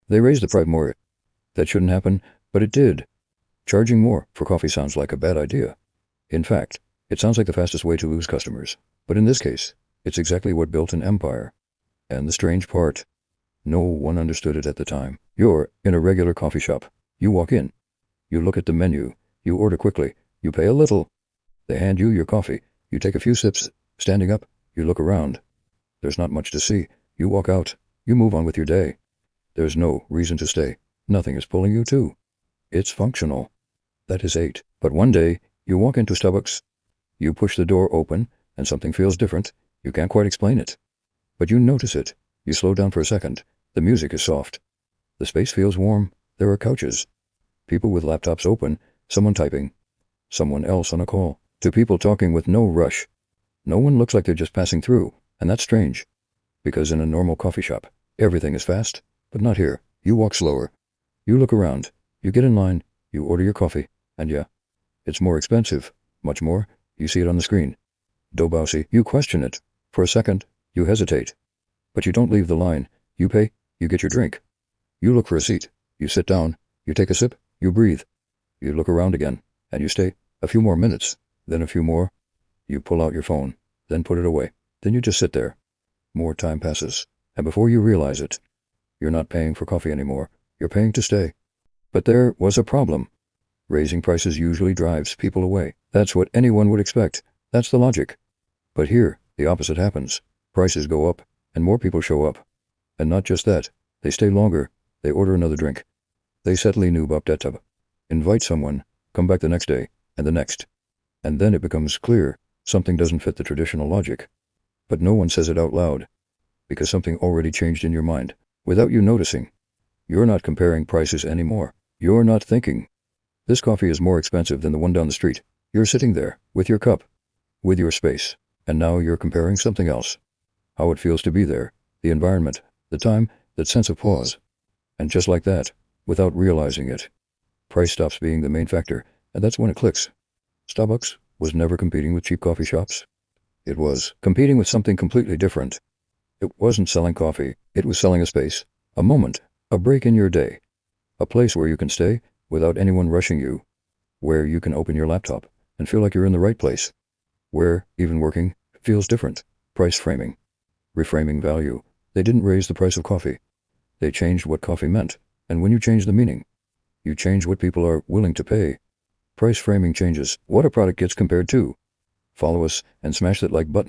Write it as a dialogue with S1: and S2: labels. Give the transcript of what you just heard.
S1: They raised the price more. That shouldn't happen, but it did. Charging more for coffee sounds like a bad idea. In fact, it sounds like the fastest way to lose customers. But in this case, it's exactly what built an empire. And the strange part, no one understood it at the time. You're in a regular coffee shop. You walk in. You look at the menu. You order quickly. You pay a little. They hand you your coffee. You take a few sips. Standing up, you look around. There's not much to see. You walk out. You move on with your day. There's no reason to stay. Nothing is pulling you to. It's functional. That is 8. But one day, you walk into Starbucks. You push the door open, and something feels different. You can't quite explain it. But you notice it. You slow down for a second. The music is soft. The space feels warm. There are couches. People with laptops open. Someone typing. Someone else on a call. 2 people talking with no rush. No one looks like they're just passing through, and that's strange. Because in a normal coffee shop, everything is fast, but not here. You walk slower. You look around. You get in line. You order your coffee. And yeah, it's more expensive. Much more. You see it on the screen. Dobausi. You question it. For a second, you hesitate. But you don't leave the line. You pay. You get your drink. You look for a seat. You sit down. You take a sip. You breathe. You look around again. And you stay. A few more minutes. Then a few more. You pull out your phone. Then put it away. Then you just sit there. More time passes. And before you realize it, you're not paying for coffee anymore. You're paying to stay. But there was a problem. Raising prices usually drives people away. That's what anyone would expect. That's the logic. But here, the opposite happens. Prices go up, and more people show up. And not just that. They stay longer. They order another drink. They settle noob up that tub. Invite someone. Come back the next day, and the next. And then it becomes clear something doesn't fit the traditional logic. But no one says it out loud. Because something already changed in your mind. Without you noticing. You're not comparing prices anymore. You're not thinking. This coffee is more expensive than the one down the street. You're sitting there, with your cup, with your space, and now you're comparing something else. How it feels to be there, the environment, the time, that sense of pause. And just like that, without realizing it, price stops being the main factor, and that's when it clicks. Starbucks was never competing with cheap coffee shops. It was competing with something completely different. It wasn't selling coffee, it was selling a space, a moment, a break in your day, a place where you can stay without anyone rushing you, where you can open your laptop and feel like you're in the right place, where, even working, feels different. Price framing. Reframing value. They didn't raise the price of coffee. They changed what coffee meant, and when you change the meaning, you change what people are willing to pay. Price framing changes what a product gets compared to. Follow us and smash that like button.